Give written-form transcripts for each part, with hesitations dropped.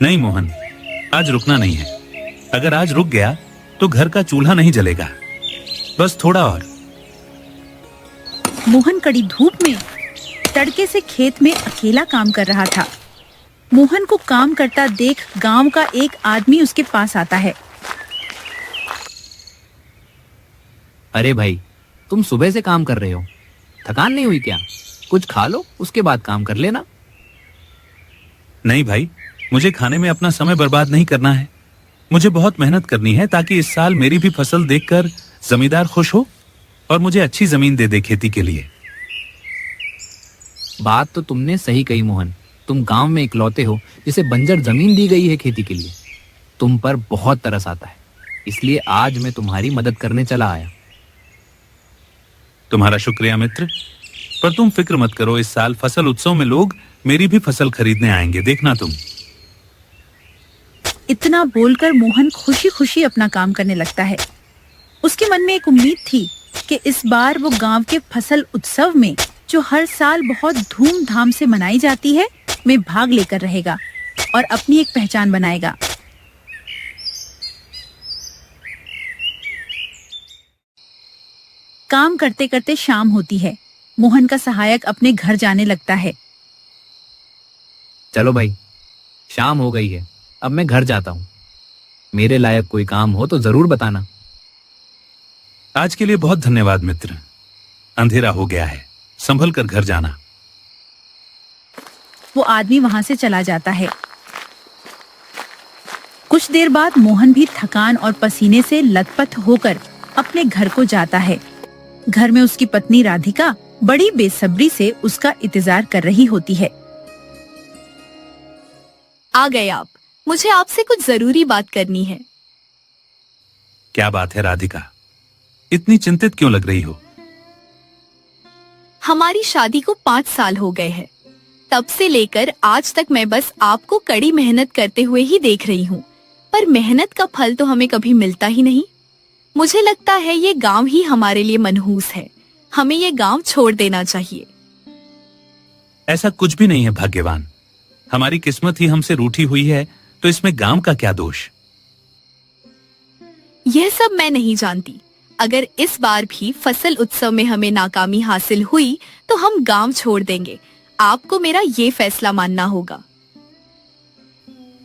नहीं मोहन, आज रुकना नहीं है। अगर आज रुक गया तो घर का चूल्हा नहीं जलेगा। बस थोड़ा और। मोहन कड़ी धूप में तड़के से खेत में अकेला काम कर रहा था। मोहन को काम करता देख गांव का एक आदमी उसके पास आता है। अरे भाई, तुम सुबह से काम कर रहे हो, थकान नहीं हुई क्या? कुछ खा लो, उसके बाद काम कर लेना। नहीं भाई, मुझे खाने में अपना समय बर्बाद नहीं करना है। मुझे बहुत मेहनत करनी है ताकि इस साल मेरी भी फसल देखकर जमींदार खुश हो और मुझे अच्छी जमीन दे दे खेती के लिए। बात तो तुमने सही कही मोहन। तुम गांव में इकलौते हो जिसे बंजर जमीन दी गई है खेती के लिए। तुम पर बहुत तरस आता है, इसलिए आज मैं तुम्हारी मदद करने चला आया। तुम्हारा शुक्रिया मित्र, पर तुम फिक्र मत करो। इस साल फसल उत्सव में लोग मेरी भी फसल खरीदने आएंगे, देखना तुम। इतना बोलकर मोहन खुशी खुशी अपना काम करने लगता है। उसके मन में एक उम्मीद थी कि इस बार वो गांव के फसल उत्सव में, जो हर साल बहुत धूमधाम से मनाई जाती है, में भाग लेकर रहेगा और अपनी एक पहचान बनाएगा। काम करते करते शाम होती है। मोहन का सहायक अपने घर जाने लगता है। चलो भाई, शाम हो गई है, अब मैं घर जाता हूँ। मेरे लायक कोई काम हो तो जरूर बताना। आज के लिए बहुत धन्यवाद मित्र। अंधेरा हो गया है, संभल कर घर जाना। वो आदमी वहां से चला जाता है। कुछ देर बाद मोहन भी थकान और पसीने से लथपथ होकर अपने घर को जाता है। घर में उसकी पत्नी राधिका बड़ी बेसब्री से उसका इंतजार कर रही होती है। आ गए आप। मुझे आपसे कुछ जरूरी बात करनी है। क्या बात है राधिका? इतनी चिंतित क्यों लग रही हो? हमारी शादी को 5 साल हो गए हैं। तब से लेकर आज तक मैं बस आपको कड़ी मेहनत करते हुए ही देख रही हूँ, पर मेहनत का फल तो हमें कभी मिलता ही नहीं। मुझे लगता है ये गांव ही हमारे लिए मनहूस है। हमें ये गांव छोड़ देना चाहिए। ऐसा कुछ भी नहीं है भाग्यवान। हमारी किस्मत ही हमसे रूठी हुई है, तो इसमें गांव का क्या दोष? यह सब मैं नहीं जानती। अगर इस बार भी फसल उत्सव में हमें नाकामी हासिल हुई तो हम गांव छोड़ देंगे। आपको मेरा ये फैसला मानना होगा।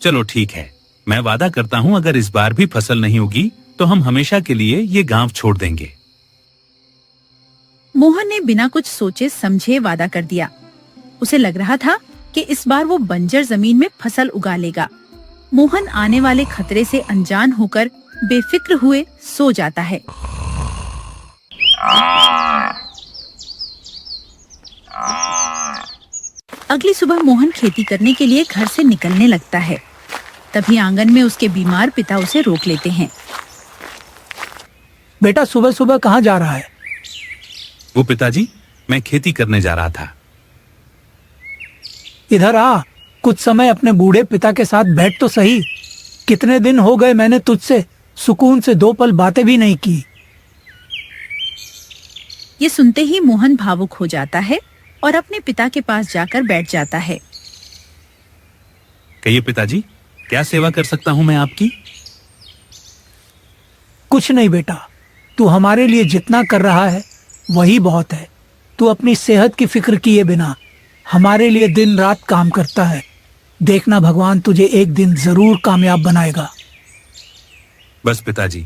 चलो ठीक है, मैं वादा करता हूँ अगर इस बार भी फसल नहीं होगी तो हम हमेशा के लिए ये गांव छोड़ देंगे। मोहन ने बिना कुछ सोचे समझे वादा कर दिया। उसे लग रहा था कि इस बार वो बंजर जमीन में फसल उगा लेगा। मोहन आने वाले खतरे से अनजान होकर बेफिक्र हुए सो जाता है। अगली सुबह मोहन खेती करने के लिए घर से निकलने लगता है। तभी आंगन में उसके बीमार पिता उसे रोक लेते हैं। बेटा, सुबह सुबह कहाँ जा रहा है? वो पिताजी, मैं खेती करने जा रहा था। इधर आ, कुछ समय अपने बूढ़े पिता के साथ बैठ तो सही। कितने दिन हो गए मैंने तुझसे सुकून से 2 पल बातें भी नहीं की। ये सुनते ही मोहन भावुक हो जाता है और अपने पिता के पास जाकर बैठ जाता है। कहिए पिताजी, क्या सेवा कर सकता हूँ मैं आपकी? कुछ नहीं बेटा, तू हमारे लिए जितना कर रहा है वही बहुत है। तू अपनी सेहत की फिक्र किए बिना हमारे लिए दिन रात काम करता है। देखना भगवान तुझे एक दिन जरूर कामयाब बनाएगा। बस पिताजी,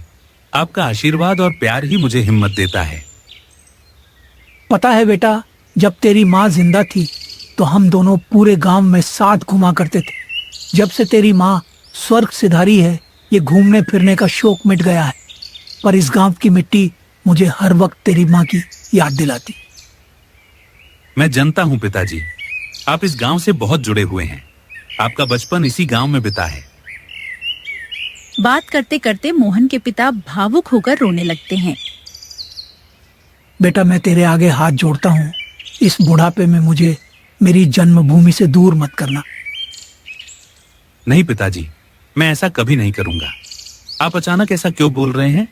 आपका आशीर्वाद और प्यार ही मुझे हिम्मत देता है। पता है बेटा, जब तेरी माँ जिंदा थी तो हम दोनों पूरे गांव में साथ घुमा करते थे। जब से तेरी माँ स्वर्ग सिधारी है, ये घूमने फिरने का शौक मिट गया है। पर इस गांव की मिट्टी मुझे हर वक्त तेरी माँ की याद दिलाती। मैं जानता हूँ पिताजी, आप इस गांव से बहुत जुड़े हुए हैं। आपका बचपन इसी गांव में बिता है। बात करते करते मोहन के पिता भावुक होकर रोने लगते हैं। बेटा, मैं तेरे आगे हाथ जोड़ता हूँ, इस बुढ़ापे में मुझे मेरी जन्मभूमि से दूर मत करना। नहीं पिताजी, मैं ऐसा कभी नहीं करूंगा। आप अचानक ऐसा क्यों बोल रहे हैं?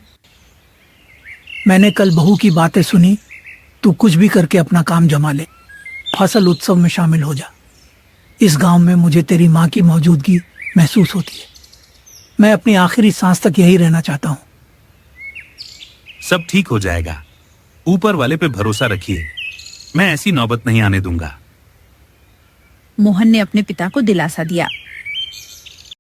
मैंने कल बहू की बातें सुनी। तू कुछ भी करके अपना काम जमा ले, फसल उत्सव में शामिल हो जा। इस गांव में मुझे तेरी माँ की मौजूदगी महसूस होती है। मैं अपनी आखिरी सांस तक यही रहना चाहता हूँ। सब ठीक हो जाएगा, ऊपर वाले पे भरोसा रखिए। मैं ऐसी नौबत नहीं आने दूंगा। मोहन ने अपने पिता को दिलासा दिया।